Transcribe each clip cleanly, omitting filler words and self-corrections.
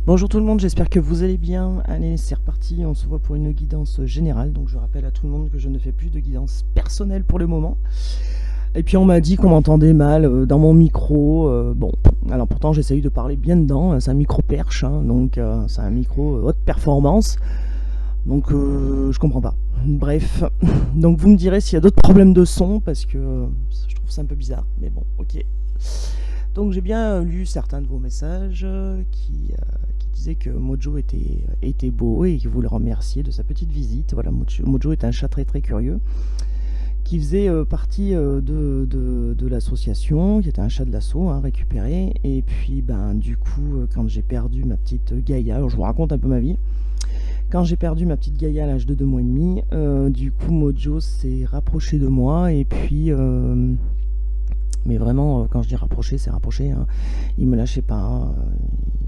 Bonjour tout le monde, j'espère que vous allez bien. Allez, c'est reparti, on se voit pour une guidance générale. Donc je rappelle à tout le monde que je ne fais plus de guidance personnelle pour le moment. Et puis on m'a dit qu'on m'entendait mal dans mon micro. Bon, alors pourtant j'essaye de parler bien dedans. C'est un micro perche, hein, donc c'est un micro haute performance. Donc je comprends pas. Bref, donc vous me direz s'il y a d'autres problèmes de son parce que je trouve ça un peu bizarre. Mais bon, ok. Donc j'ai bien lu certains de vos messages qui disaient que Mojo était beau et que vous le remerciez de sa petite visite. Voilà, Mojo est un chat très très curieux qui faisait partie de l'association, qui était un chat de l'assaut récupéré. Et puis ben du coup, quand j'ai perdu ma petite Gaïa, alors je vous raconte un peu ma vie. Quand j'ai perdu ma petite Gaïa à l'âge de 2 mois et demi, du coup Mojo s'est rapproché de moi et puis... mais vraiment, quand je dis rapproché, c'est rapproché. Hein. Il me lâchait pas,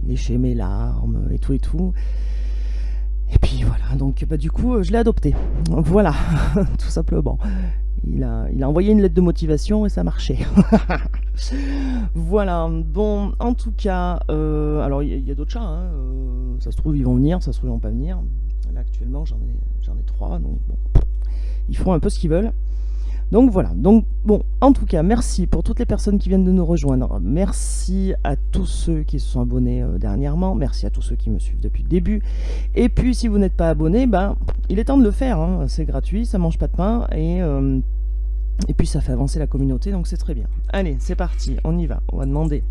il léchait mes larmes et tout et tout. Et puis voilà, donc bah, du coup, je l'ai adopté. Voilà, tout simplement. Il a envoyé une lettre de motivation et ça marchait. Voilà, bon, en tout cas, alors il y a d'autres chats. Hein, ça se trouve, ils vont venir, ça se trouve, ils vont pas venir. Là, actuellement, j'en ai 3, donc bon, ils font un peu ce qu'ils veulent. Donc voilà, donc bon, en tout cas, merci pour toutes les personnes qui viennent de nous rejoindre. Merci à tous ceux qui se sont abonnés dernièrement. Merci à tous ceux qui me suivent depuis le début. Et puis, si vous n'êtes pas abonné, ben, il est temps de le faire. Hein. C'est gratuit, ça mange pas de pain et puis ça fait avancer la communauté, donc c'est très bien. Allez, c'est parti, on y va. On va demander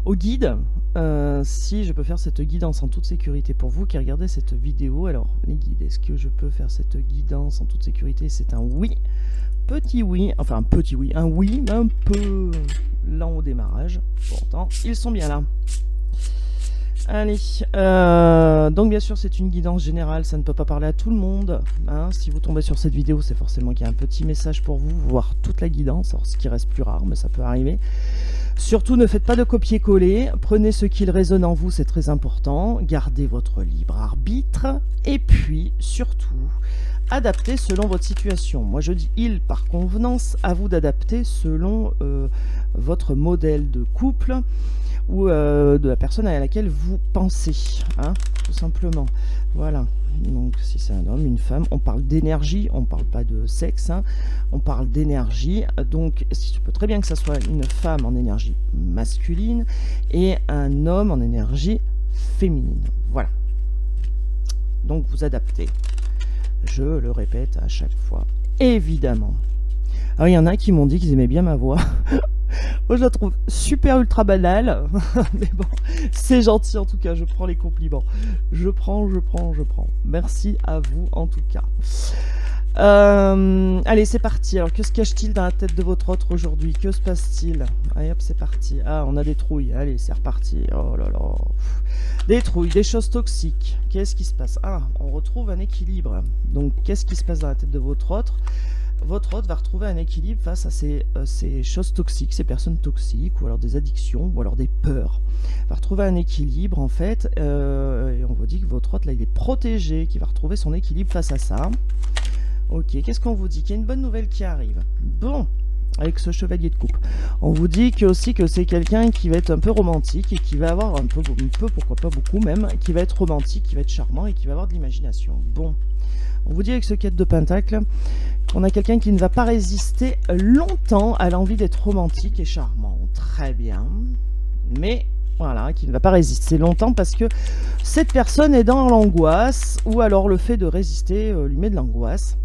au guide si je peux faire cette guidance en toute sécurité pour vous qui regardez cette vidéo. Alors les guides, est-ce que je peux faire cette guidance en toute sécurité? C'est un oui, petit oui, enfin un petit oui, un oui un peu lent au démarrage. Pourtant ils sont bien là. Allez, donc bien sûr c'est une guidance générale, ça ne peut pas parler à tout le monde, hein. Si vous tombez sur cette vidéo, c'est forcément qu'il y a un petit message pour vous, voire toute la guidance, alors ce qui reste plus rare, mais ça peut arriver. Surtout ne faites pas de copier-coller, prenez ce qu'il résonne en vous, c'est très important, gardez votre libre arbitre, et puis surtout, adaptez selon votre situation. Moi je dis il par convenance, à vous d'adapter selon votre modèle de couple, ou de la personne à laquelle vous pensez, hein, tout simplement. Voilà, donc si c'est un homme, une femme, on parle d'énergie, on parle pas de sexe, hein, on parle d'énergie, donc je peux très bien que ça soit une femme en énergie masculine et un homme en énergie féminine, voilà. Donc vous adaptez, je le répète à chaque fois, évidemment. Alors il y en a qui m'ont dit qu'ils aimaient bien ma voix. Moi je la trouve super ultra banale, mais bon, c'est gentil en tout cas, je prends les compliments. Je prends. Merci à vous en tout cas. Allez, c'est parti. Alors que se cache-t-il dans la tête de votre autre aujourd'hui? Que se passe-t-il? Allez hop, c'est parti. Ah, on a des trouilles, allez, c'est reparti. Oh là là. Des trouilles, des choses toxiques. Qu'est-ce qui se passe? Ah, on retrouve un équilibre. Donc qu'est-ce qui se passe dans la tête de votre autre? Votre hôte va retrouver un équilibre face à ces choses toxiques, ces personnes toxiques, ou alors des addictions, ou alors des peurs. Va retrouver un équilibre, en fait, et on vous dit que votre hôte, là, il est protégé, qu'il va retrouver son équilibre face à ça. Ok, qu'est-ce qu'on vous dit? Qu'il y a une bonne nouvelle qui arrive. Bon, avec ce chevalier de coupe. On vous dit aussi que c'est quelqu'un qui va être un peu romantique, et qui va avoir un peu, pourquoi pas beaucoup même, qui va être romantique, qui va être charmant, et qui va avoir de l'imagination. Bon. On vous dit avec ce 4 de pentacle qu'on a quelqu'un qui ne va pas résister longtemps à l'envie d'être romantique et charmant. Très bien. Mais voilà, qui ne va pas résister longtemps parce que cette personne est dans l'angoisse, ou alors le fait de résister lui met de l'angoisse.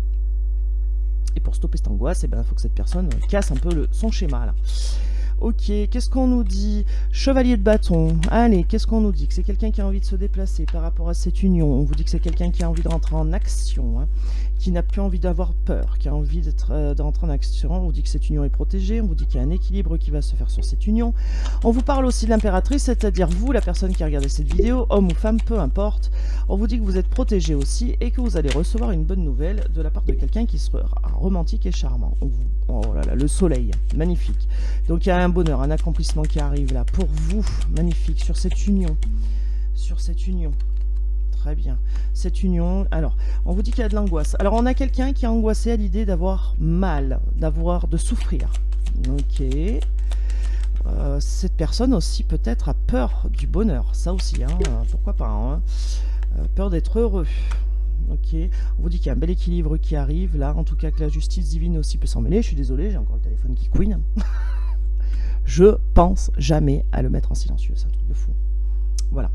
Et pour stopper cette angoisse, il faut que cette personne casse un peu son schéma là. Ok, qu'est-ce qu'on nous dit? Chevalier de bâton. Allez, qu'est-ce qu'on nous dit? Que c'est quelqu'un qui a envie de se déplacer par rapport à cette union. On vous dit que c'est quelqu'un qui a envie de rentrer en action, hein, qui n'a plus envie d'avoir peur, qui a envie de rentrer en action. On vous dit que cette union est protégée. On vous dit qu'il y a un équilibre qui va se faire sur cette union. On vous parle aussi de l'impératrice, c'est-à-dire vous, la personne qui a regardé cette vidéo, homme ou femme, peu importe. On vous dit que vous êtes protégé aussi et que vous allez recevoir une bonne nouvelle de la part de quelqu'un qui sera romantique et charmant. Oh là là, le soleil, magnifique. Donc il y a un bonheur, un accomplissement qui arrive là pour vous, magnifique, sur cette union, très bien, cette union. Alors, on vous dit qu'il y a de l'angoisse. Alors, on a quelqu'un qui est angoissé à l'idée d'avoir mal, de souffrir. Ok, cette personne aussi peut-être a peur du bonheur, ça aussi, hein, pourquoi pas, hein, peur d'être heureux. Ok, on vous dit qu'il y a un bel équilibre qui arrive, là, en tout cas que la justice divine aussi peut s'en mêler. Je suis désolé, j'ai encore le téléphone qui couine. Je pense jamais à le mettre en silencieux, c'est un truc de fou. Voilà.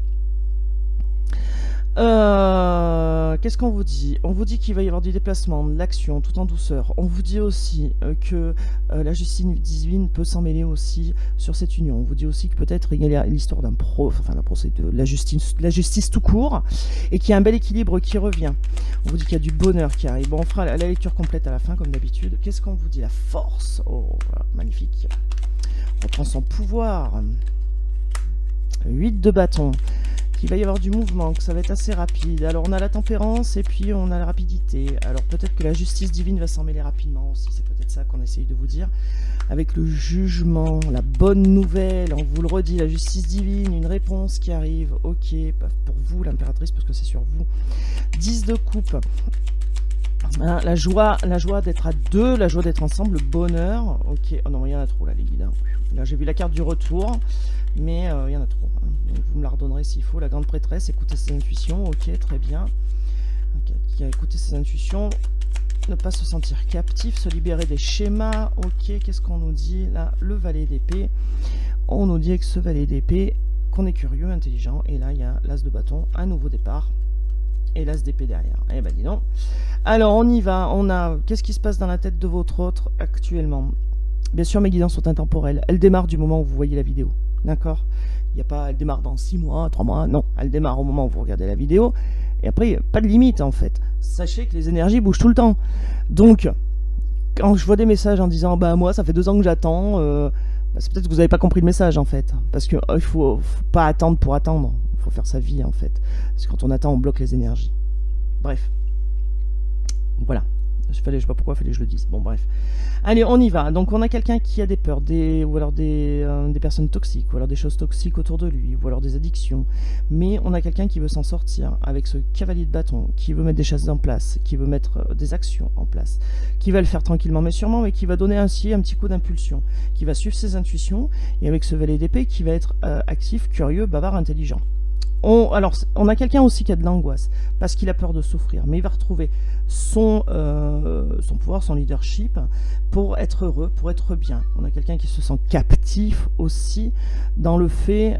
Qu'est-ce qu'on vous dit? On vous dit qu'il va y avoir du déplacement, de l'action, tout en douceur. On vous dit aussi que la justice divine peut s'en mêler aussi sur cette union. On vous dit aussi que peut-être il y a l'histoire d'un procès de la justice tout court, et qu'il y a un bel équilibre qui revient. On vous dit qu'il y a du bonheur qui arrive. Bon, on fera la lecture complète à la fin, comme d'habitude. Qu'est-ce qu'on vous dit? La force. Oh, voilà, magnifique. On reprend son pouvoir. 8 de bâton. Il va y avoir du mouvement, que ça va être assez rapide. Alors on a la tempérance et puis on a la rapidité. Alors peut-être que la justice divine va s'en mêler rapidement aussi, c'est peut-être ça qu'on essaye de vous dire. Avec le jugement, la bonne nouvelle, on vous le redit, la justice divine, une réponse qui arrive, ok, pour vous l'impératrice, parce que c'est sur vous. 10 de coupe. Hein, la joie d'être à deux, la joie d'être ensemble, le bonheur, ok, oh non, il y en a trop là les guides, hein. Là j'ai vu la carte du retour, mais il y en a trop, hein. Donc, vous me la redonnerez s'il faut. La grande prêtresse, écoutez ses intuitions, ok, très bien, okay, qui a écouté ses intuitions, ne pas se sentir captif, se libérer des schémas, ok, qu'est-ce qu'on nous dit là? Le valet d'épée, on nous dit avec ce valet d'épée qu'on est curieux, intelligent, et là il y a l'as de bâton, un nouveau départ, et l'as d'épée derrière. Eh ben dis donc. Alors on y va, on a... Qu'est-ce qui se passe dans la tête de votre autre actuellement? Bien sûr mes guidances sont intemporelles. Elles démarrent du moment où vous voyez la vidéo. D'accord? Il n'y a pas... Elle démarre dans 6 mois, 3 mois, non. Elle démarre au moment où vous regardez la vidéo. Et après, pas de limite en fait. Sachez que les énergies bougent tout le temps. Donc, quand je vois des messages en disant « Bah moi ça fait 2 ans que j'attends c'est peut-être que vous n'avez pas compris le message en fait. Parce qu'il ne faut pas attendre pour attendre. Il faut faire sa vie en fait. Parce que quand on attend, on bloque les énergies. Bref. Voilà. Je sais pas pourquoi je le dise. Bon bref. Allez, on y va. Donc on a quelqu'un qui a des peurs, ou alors des personnes toxiques, ou alors des choses toxiques autour de lui, ou alors des addictions. Mais on a quelqu'un qui veut s'en sortir avec ce cavalier de bâton, qui veut mettre des choses en place, qui veut mettre des actions en place, qui va le faire tranquillement mais sûrement, mais qui va donner ainsi un petit coup d'impulsion, qui va suivre ses intuitions, et avec ce valet d'épée qui va être actif, curieux, bavard, intelligent. Alors, on a quelqu'un aussi qui a de l'angoisse, parce qu'il a peur de souffrir, mais il va retrouver son pouvoir, son leadership, pour être heureux, pour être bien. On a quelqu'un qui se sent captif aussi dans le fait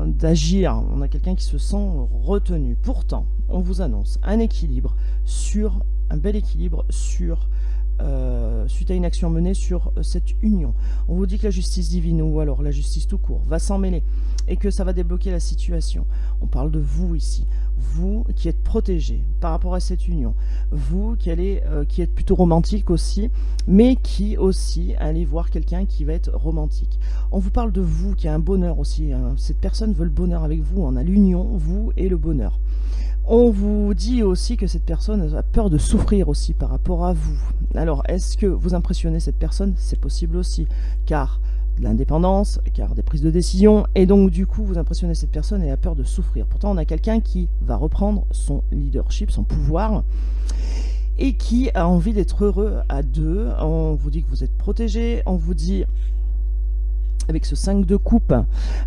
d'agir. On a quelqu'un qui se sent retenu. Pourtant, on vous annonce un bel équilibre suite à une action menée sur cette union. On vous dit que la justice divine, ou alors la justice tout court, va s'en mêler et que ça va débloquer la situation. On parle de vous ici, vous qui êtes protégé par rapport à cette union, vous qui êtes plutôt romantique aussi, mais qui aussi allez voir quelqu'un qui va être romantique. On vous parle de vous qui a un bonheur aussi, hein. Cette personne veut le bonheur avec vous, on a l'union, vous et le bonheur. On vous dit aussi que cette personne a peur de souffrir aussi par rapport à vous. Alors, est-ce que vous impressionnez cette personne? C'est possible aussi, car de l'indépendance, car des prises de décision, et donc du coup, vous impressionnez cette personne et a peur de souffrir. Pourtant, on a quelqu'un qui va reprendre son leadership, son pouvoir, et qui a envie d'être heureux à deux. On vous dit que vous êtes protégé, on vous dit... Avec ce 5 de coupe,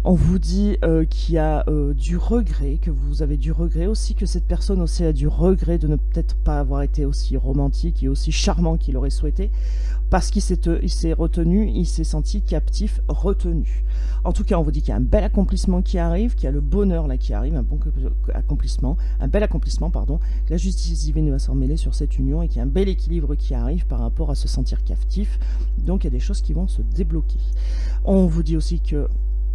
on vous dit qu'il y a du regret, que vous avez du regret aussi, que cette personne aussi a du regret de ne peut-être pas avoir été aussi romantique et aussi charmant qu'il aurait souhaité, parce qu'il s'est retenu, il s'est senti captif, retenu. En tout cas, on vous dit qu'il y a un bel accomplissement qui arrive, qu'il y a le bonheur là qui arrive, un bel accomplissement, pardon, que la justice divine va s'en mêler sur cette union et qu'il y a un bel équilibre qui arrive par rapport à se sentir captif. Donc il y a des choses qui vont se débloquer. On vous dit aussi que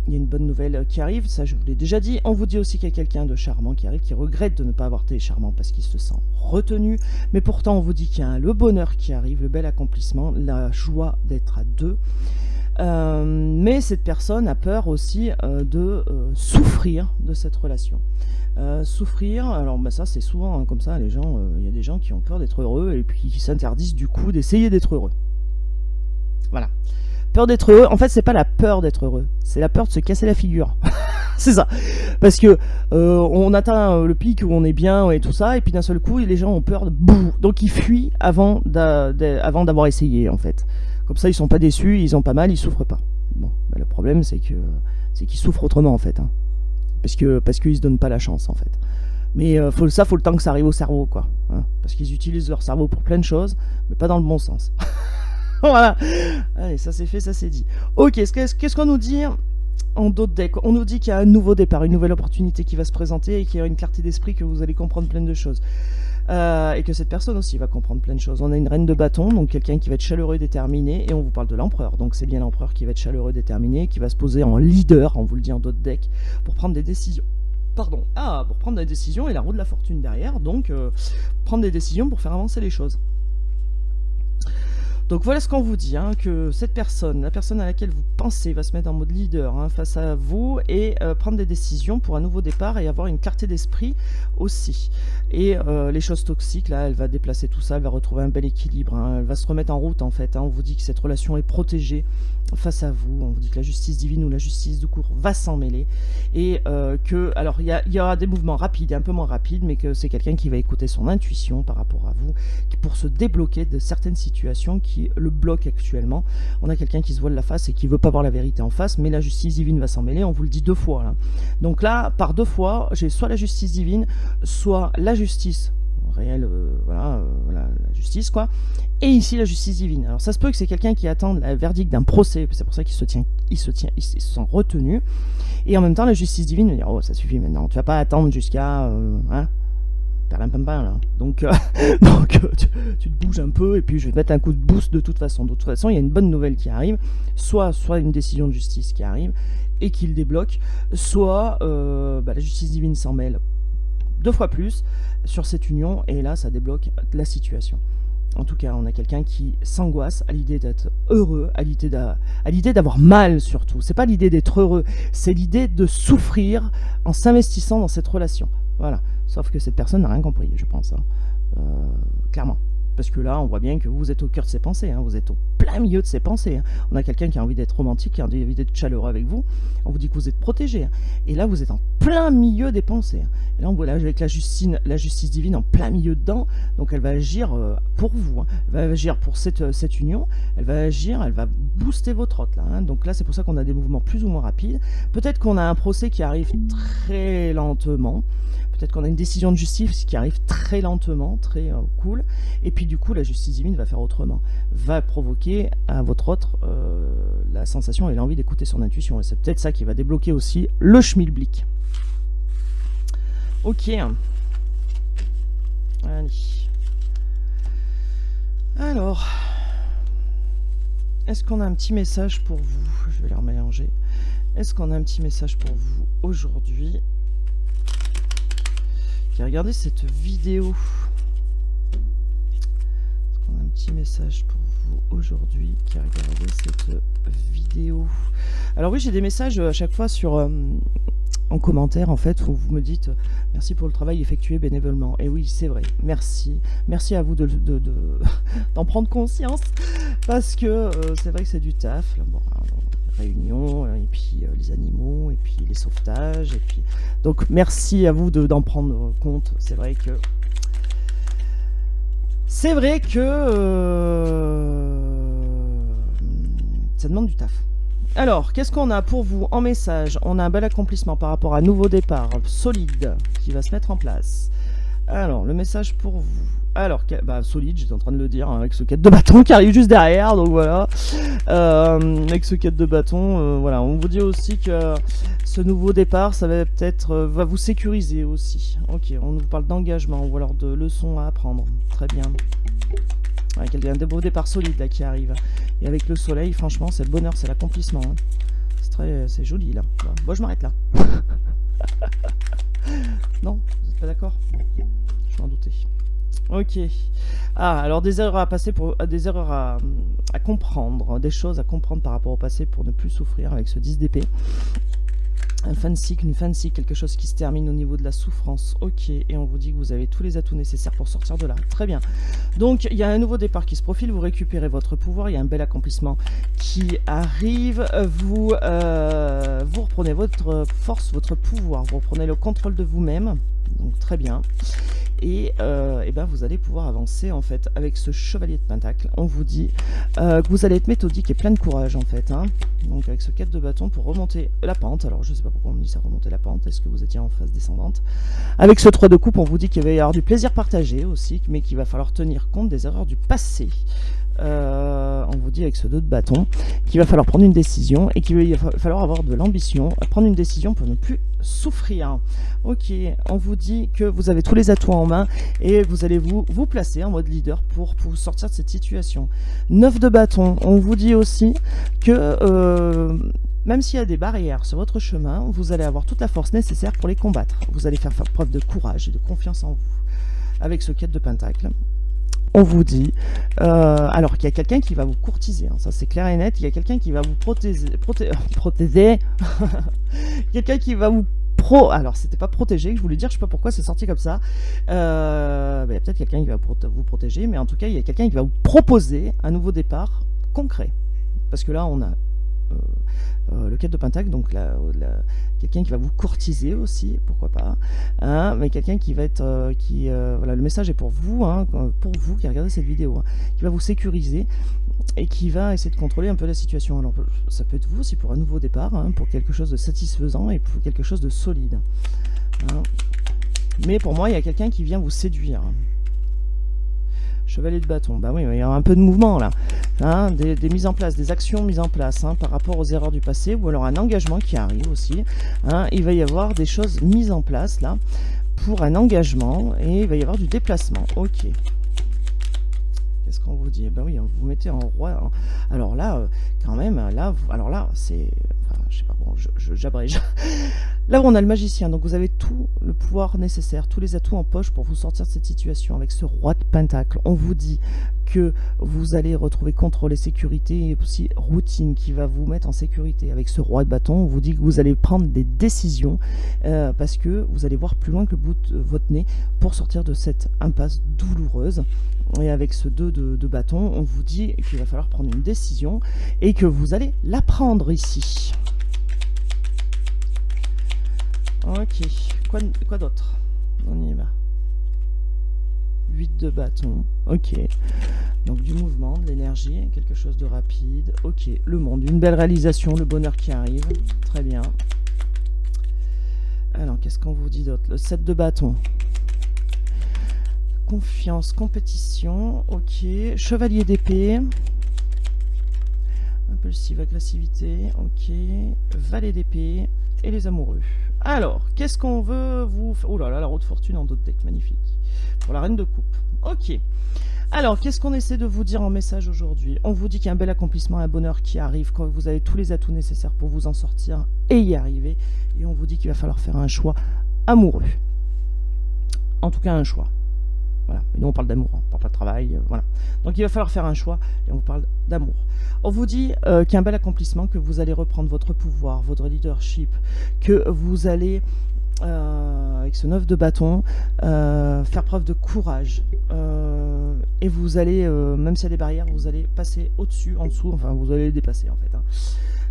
il y a une bonne nouvelle qui arrive, ça je vous l'ai déjà dit. On vous dit aussi qu'il y a quelqu'un de charmant qui arrive, qui regrette de ne pas avoir été charmant parce qu'il se sent retenu. Mais pourtant on vous dit qu'il y a le bonheur qui arrive, le bel accomplissement, la joie d'être à deux. Mais cette personne a peur aussi de souffrir de cette relation. Souffrir, alors bah, ça c'est souvent hein, comme ça, les gens, y a des gens qui ont peur d'être heureux et puis qui s'interdisent du coup d'essayer d'être heureux. Voilà. Peur d'être heureux, en fait c'est pas la peur d'être heureux, c'est la peur de se casser la figure. C'est ça. Parce que on atteint le pic où on est bien et tout ça, et puis d'un seul coup les gens ont peur de bouh, donc ils fuient avant d'avoir essayé en fait. Comme ça ils sont pas déçus, ils ont pas mal, ils souffrent pas. Bon, bah, le problème c'est qu'ils souffrent autrement en fait, hein. Parce qu'ils se donnent pas la chance en fait. Mais faut le temps que ça arrive au cerveau, quoi, hein, parce qu'ils utilisent leur cerveau pour plein de choses, mais pas dans le bon sens. Voilà. Allez, ça c'est fait, ça c'est dit. Ok, qu'est-ce qu'on nous dit en d'autres decks? On nous dit qu'il y a un nouveau départ, une nouvelle opportunité qui va se présenter et qu'il y a une clarté d'esprit, que vous allez comprendre plein de choses. Et que cette personne aussi va comprendre plein de choses. On a une reine de bâton, donc quelqu'un qui va être chaleureux, déterminé, et on vous parle de l'empereur. Donc c'est bien l'empereur qui va être chaleureux, déterminé, qui va se poser en leader, on vous le dit en d'autres decks, pour prendre des décisions. Pardon. Ah, pour prendre des décisions et la roue de la fortune derrière, donc prendre des décisions pour faire avancer les choses. Donc voilà ce qu'on vous dit, hein, que cette personne, la personne à laquelle vous pensez, va se mettre en mode leader, hein, face à vous et prendre des décisions pour un nouveau départ et avoir une clarté d'esprit aussi. Et les choses toxiques, là, elle va déplacer tout ça, elle va retrouver un bel équilibre, hein, elle va se remettre en route en fait, hein. On vous dit que cette relation est protégée face à vous, on vous dit que la justice divine ou la justice de cour va s'en mêler et alors il y aura des mouvements rapides et un peu moins rapides, mais que c'est quelqu'un qui va écouter son intuition par rapport à vous pour se débloquer de certaines situations qui le bloquent actuellement. On a quelqu'un qui se voile la face et qui veut pas voir la vérité en face, mais la justice divine va s'en mêler, on vous le dit 2 fois là. Donc là, par 2 fois, j'ai soit la justice divine, soit la justice réelle, voilà, la justice quoi, et ici la justice divine. Alors ça se peut que c'est quelqu'un qui attend le verdict d'un procès, c'est pour ça qu'il il se sent retenu, et en même temps la justice divine va dire oh ça suffit maintenant, tu vas pas attendre jusqu'à hein, là. Donc, tu te bouges un peu et puis je vais te mettre un coup de boost de toute façon. De toute façon, il y a une bonne nouvelle qui arrive, soit une décision de justice qui arrive et qui le débloque, soit la justice divine s'en mêle 2 fois plus sur cette union et là ça débloque la situation. En tout cas, on a quelqu'un qui s'angoisse à l'idée d'être heureux, à l'idée d'avoir mal surtout. C'est pas l'idée d'être heureux, c'est l'idée de souffrir en s'investissant dans cette relation. Voilà. Sauf que cette personne n'a rien compris, je pense, hein. Clairement. Parce que là, on voit bien que vous êtes au cœur de ses pensées, hein. Vous êtes au plein milieu de ses pensées, hein. On a quelqu'un qui a envie d'être romantique, qui a envie d'être chaleureux avec vous. On vous dit que vous êtes protégé, hein. Et là, vous êtes en plein milieu des pensées, hein. Et là, on voit là, avec la justice divine en plein milieu dedans. Donc, elle va agir pour vous, hein. Elle va agir pour cette union. Elle va booster votre hôte, là, hein. Donc là, c'est pour ça qu'on a des mouvements plus ou moins rapides. Peut-être qu'on a un procès qui arrive très lentement. Peut-être qu'on a une décision de justice qui arrive très lentement, très cool. Et puis du coup, la justice divine va faire autrement. Va provoquer à votre autre la sensation et l'envie d'écouter son intuition. Et c'est peut-être ça qui va débloquer aussi le schmilblick. Ok. Allez. Alors. Est-ce qu'on a un petit message pour vous? Je vais les remélanger. Est-ce qu'on a un petit message pour vous aujourd'hui? Regardez cette vidéo. Est-ce qu'on a un petit message pour vous aujourd'hui qui a regardé cette vidéo? Alors oui, j'ai des messages à chaque fois sur en commentaire en fait où vous me dites merci pour le travail effectué bénévolement. Et oui, c'est vrai. Merci à vous d'en prendre conscience parce que c'est vrai que c'est du taf. Bon, réunions, et puis les animaux, et puis les sauvetages, et puis... Donc merci à vous d'en prendre compte. C'est vrai que... ça demande du taf. Alors, qu'est-ce qu'on a pour vous en message? On a un bel accomplissement par rapport à un nouveau départ solide qui va se mettre en place. Alors, le message pour vous. Alors, solide, j'étais en train de le dire, hein, avec ce quête de bâton qui arrive juste derrière, donc voilà. Avec ce quête de bâton, voilà. On vous dit aussi que ce nouveau départ, ça va peut-être, va vous sécuriser aussi. Ok, on nous parle d'engagement ou alors de leçons à apprendre. Très bien. Avec un beau départ solide là qui arrive. Et avec le soleil, franchement, c'est le bonheur, c'est l'accomplissement, hein. C'est joli là. Bon, je m'arrête là. Non, vous n'êtes pas d'accord? Je m'en doutais. Ok. Ah, alors des erreurs à passer des erreurs à comprendre, des choses à comprendre par rapport au passé pour ne plus souffrir avec ce 10 d'épée. Un fin de cycle, une fin de cycle, quelque chose qui se termine au niveau de la souffrance. Ok, et on vous dit que vous avez tous les atouts nécessaires pour sortir de là. Très bien. Donc, il y a un nouveau départ qui se profile, vous récupérez votre pouvoir, il y a un bel accomplissement qui arrive. Vous reprenez votre force, votre pouvoir, vous reprenez le contrôle de vous-même. Donc, très bien. et ben vous allez pouvoir avancer en fait avec ce chevalier de pentacle. On vous dit que vous allez être méthodique et plein de courage en fait, hein. Donc avec ce 4 de bâton pour remonter la pente. Alors je sais pas pourquoi on me dit ça, remonter la pente, est-ce que vous étiez en phase descendante? Avec ce 3 de coupe, on vous dit qu'il va y avoir du plaisir partagé aussi, mais qu'il va falloir tenir compte des erreurs du passé. On vous dit avec ce 2 de bâton qu'il va falloir prendre une décision et qu'il va falloir avoir de l'ambition, prendre une décision pour ne plus souffrir. Ok, on vous dit que vous avez tous les atouts en main et vous allez vous placer en mode leader pour vous sortir de cette situation. 9 de bâton, on vous dit aussi que même s'il y a des barrières sur votre chemin, vous allez avoir toute la force nécessaire pour les combattre. Vous allez faire preuve de courage et de confiance en vous. Avec ce 4 de pentacle, on vous dit alors qu'il y a quelqu'un qui va vous courtiser, hein, ça c'est clair et net. Il y a quelqu'un qui va vous protéger quelqu'un qui va vous alors c'était pas protéger que je voulais dire, je sais pas pourquoi c'est sorti comme ça. Il y a peut-être quelqu'un qui va vous protéger, mais en tout cas il y a quelqu'un qui va vous proposer un nouveau départ concret, parce que là on a le 4 de pentacle, donc quelqu'un qui va vous courtiser aussi, pourquoi pas, hein, mais quelqu'un qui va être, voilà, le message est pour vous, hein, pour vous qui regardez cette vidéo, hein, qui va vous sécuriser et qui va essayer de contrôler un peu la situation. Alors ça peut être vous aussi pour un nouveau départ, hein, pour quelque chose de satisfaisant et pour quelque chose de solide, hein. Mais pour moi il y a quelqu'un qui vient vous séduire. Chevalier de bâton, bah oui, il y a un peu de mouvement là, hein, des mises en place, des actions mises en place, hein, par rapport aux erreurs du passé, ou alors un engagement qui arrive aussi, hein. Il va y avoir des choses mises en place là pour un engagement et il va y avoir du déplacement. Ok. Qu'est-ce qu'on vous dit? Ben oui, vous mettez en roi. Hein. Alors là, quand même, là, alors là, c'est, enfin, je sais pas, bon, j'abrège. Là où on a le magicien, donc vous avez tout le pouvoir nécessaire, tous les atouts en poche pour vous sortir de cette situation. Avec ce roi de pentacle, on vous dit que vous allez retrouver contrôle et sécurité, et aussi routine qui va vous mettre en sécurité. Avec ce roi de bâton, on vous dit que vous allez prendre des décisions parce que vous allez voir plus loin que le bout de votre nez pour sortir de cette impasse douloureuse. Et avec ce 2 de bâton, on vous dit qu'il va falloir prendre une décision et que vous allez la prendre ici. Ok, quoi d'autre? On y va. 8 de bâton, ok. Donc du mouvement, de l'énergie, quelque chose de rapide. Ok, le monde, une belle réalisation, le bonheur qui arrive. Très bien. Alors, qu'est-ce qu'on vous dit d'autre? Le 7 de bâton. Confiance, compétition, ok. Chevalier d'épée. Impulsive, agressivité, ok. Valet d'épée et les amoureux. Alors, qu'est-ce qu'on veut vous... Oh là là, la roue de fortune en d'autres decks, magnifique. Pour la reine de coupe. Ok. Alors, qu'est-ce qu'on essaie de vous dire en message aujourd'hui? On vous dit qu'il y a un bel accomplissement, un bonheur qui arrive quand vous avez tous les atouts nécessaires pour vous en sortir et y arriver. Et on vous dit qu'il va falloir faire un choix amoureux. En tout cas, un choix. Voilà. Mais nous, on parle d'amour, on parle pas de travail. Voilà. Donc, il va falloir faire un choix et on vous parle d'amour. On vous dit qu'il y a un bel accomplissement, que vous allez reprendre votre pouvoir, votre leadership, que vous allez, avec ce 9 de bâton, faire preuve de courage. Et vous allez, même s'il y a des barrières, vous allez passer au-dessus, en dessous, enfin, vous allez les dépasser en fait, hein.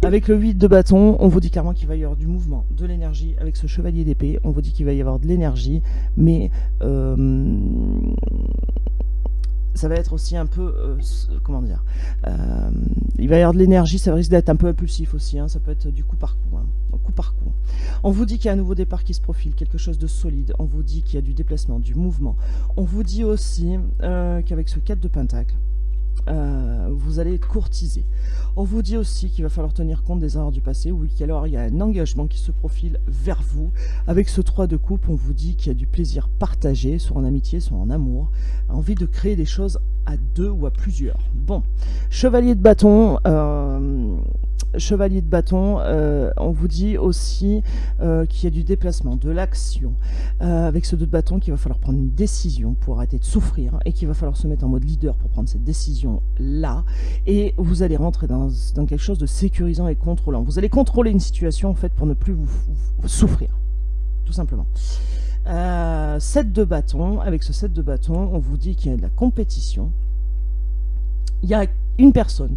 Avec le 8 de bâton, on vous dit clairement qu'il va y avoir du mouvement, de l'énergie. Avec ce chevalier d'épée, on vous dit qu'il va y avoir de l'énergie, mais ça va être aussi un peu, comment dire, il va y avoir de l'énergie, ça risque d'être un peu impulsif aussi, hein, ça peut être du coup par coup, hein, coup par coup. On vous dit qu'il y a un nouveau départ qui se profile, quelque chose de solide, on vous dit qu'il y a du déplacement, du mouvement. On vous dit aussi qu'avec ce 4 de pentacle, vous allez être courtisé. On vous dit aussi qu'il va falloir tenir compte des erreurs du passé, oui, qu'alors il y a un engagement qui se profile vers vous. Avec ce 3 de coupe, on vous dit qu'il y a du plaisir partagé, soit en amitié, soit en amour, envie de créer des choses à deux ou à plusieurs. Bon, chevalier de bâton, on vous dit aussi qu'il y a du déplacement, de l'action. Avec ce 2 de bâton, qu'il va falloir prendre une décision pour arrêter de souffrir et qu'il va falloir se mettre en mode leader pour prendre cette décision-là. Et vous allez rentrer dans quelque chose de sécurisant et contrôlant. Vous allez contrôler une situation en fait pour ne plus vous souffrir, tout simplement. 7 de bâton, avec ce 7 de bâton, on vous dit qu'il y a de la compétition. Il y a une personne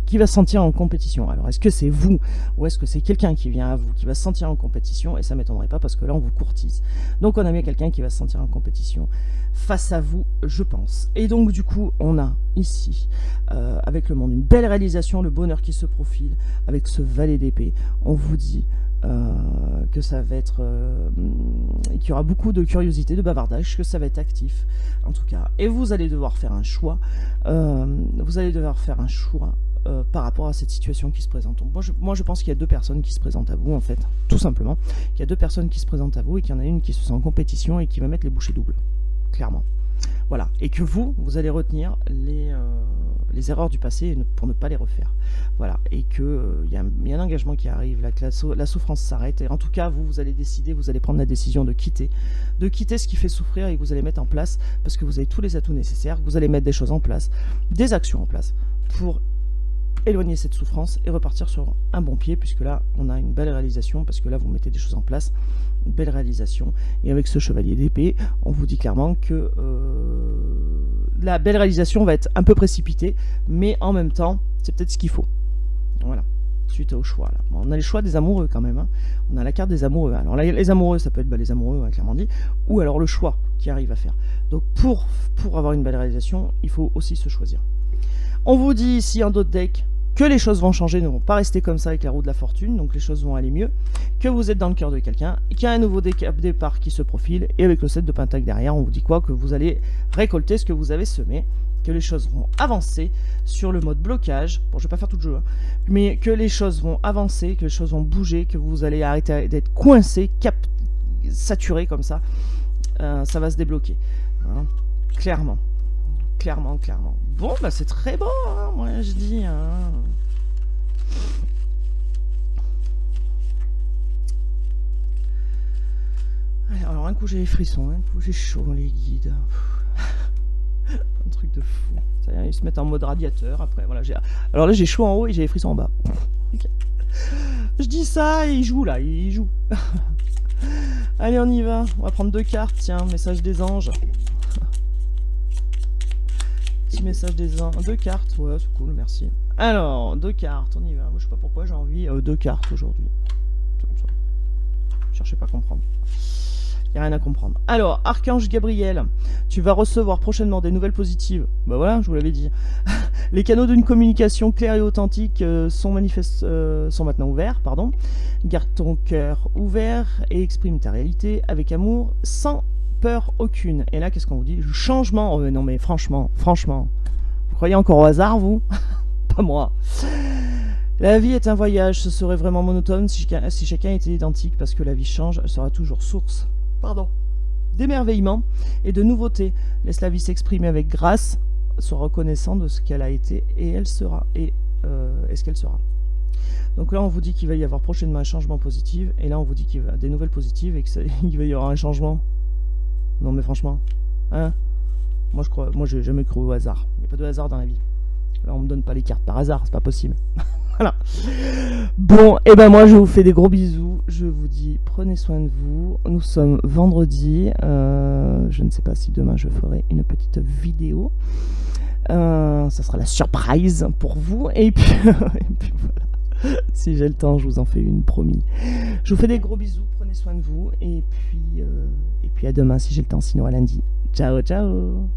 qui va se sentir en compétition. Alors, est-ce que c'est vous ou est-ce que c'est quelqu'un qui vient à vous, qui va se sentir en compétition? Et ça ne m'étonnerait pas parce que là, on vous courtise. Donc, on a bien quelqu'un qui va se sentir en compétition face à vous, je pense. Et donc, du coup, on a ici, avec le monde, une belle réalisation, le bonheur qui se profile, avec ce valet d'épée. On vous dit que ça va être qu'il y aura beaucoup de curiosité, de bavardage, que ça va être actif en tout cas, et vous allez devoir faire un choix par rapport à cette situation qui se présente. Donc, moi je pense qu'il y a deux personnes qui se présentent à vous, en fait, tout simplement, qu'il y a deux personnes qui se présentent à vous et qu'il y en a une qui se sent en compétition et qui va mettre les bouchées doubles, clairement. Voilà, et que vous allez retenir les erreurs du passé pour ne pas les refaire. Voilà, et que y a un engagement qui arrive, là, que la souffrance s'arrête, et en tout cas, vous allez décider, vous allez prendre la décision de quitter ce qui fait souffrir et que vous allez mettre en place, parce que vous avez tous les atouts nécessaires, que vous allez mettre des choses en place, des actions en place, pour éloigner cette souffrance et repartir sur un bon pied, puisque là, on a une belle réalisation, parce que là, vous mettez des choses en place, une belle réalisation, et avec ce chevalier d'épée, on vous dit clairement que la belle réalisation va être un peu précipitée, mais en même temps, c'est peut-être ce qu'il faut. Voilà, suite au choix. Là. Bon, on a les choix des amoureux quand même, hein. On a la carte des amoureux. Alors là, les amoureux, ça peut être les amoureux, hein, clairement dit, ou alors le choix qui arrive à faire. Donc pour avoir une belle réalisation, il faut aussi se choisir. On vous dit ici en d'autres decks que les choses vont changer, ne vont pas rester comme ça avec la roue de la fortune, donc les choses vont aller mieux, que vous êtes dans le cœur de quelqu'un, qu'il y a un nouveau départ qui se profile, et avec le 7 de pentacle derrière, on vous dit quoi? Que vous allez récolter ce que vous avez semé, que les choses vont avancer sur le mode blocage, bon je vais pas faire tout le jeu, hein, mais que les choses vont avancer, que les choses vont bouger, que vous allez arrêter d'être coincé, saturé comme ça, ça va se débloquer, hein, clairement. Clairement. Bon, bah c'est très beau, hein, moi je dis. Hein. Alors un coup j'ai les frissons, un coup j'ai chaud, les guides. Un truc de fou. Ça y est, ils se mettent en mode radiateur après. Voilà, alors là j'ai chaud en haut et j'ai les frissons en bas. Okay. Je dis ça et il joue là, il joue. Allez, on y va. On va prendre 2 cartes, tiens, message des anges. Petit message des anges. 2 cartes, ouais, c'est cool, merci. Alors, 2 cartes, on y va. Moi, je sais pas pourquoi j'ai envie 2 cartes aujourd'hui. Cherchez pas à comprendre. Il n'y a rien à comprendre. Alors, Archange Gabriel, tu vas recevoir prochainement des nouvelles positives. Bah voilà, je vous l'avais dit. Les canaux d'une communication claire et authentique sont maintenant ouverts. Pardon. Garde ton cœur ouvert et exprime ta réalité avec amour, sans peur aucune. Et là, qu'est-ce qu'on vous dit? Changement. Oh, non, mais franchement. Vous croyez encore au hasard, vous? Pas moi. La vie est un voyage. Ce serait vraiment monotone si chacun était identique, parce que la vie change. Elle sera toujours source d'émerveillement et de nouveauté. Laisse la vie s'exprimer avec grâce. Sois reconnaissant de ce qu'elle a été et elle sera. Et ce qu'elle sera. Donc là, on vous dit qu'il va y avoir prochainement un changement positif. Et là, on vous dit qu'il va y avoir des nouvelles positives et qu'il va y avoir un changement. Non mais franchement, hein, moi j'ai jamais cru au hasard. Il n'y a pas de hasard dans la vie. Là on me donne pas les cartes par hasard, c'est pas possible. Voilà. Bon, et ben moi je vous fais des gros bisous. Je vous dis prenez soin de vous. Nous sommes vendredi. Je ne sais pas si demain je ferai une petite vidéo. Ça sera la surprise pour vous. Et puis, et puis voilà. Si j'ai le temps, je vous en fais une, promis. Je vous fais des gros bisous, prenez soin de vous, et puis à demain si j'ai le temps, sinon à lundi. Ciao, ciao!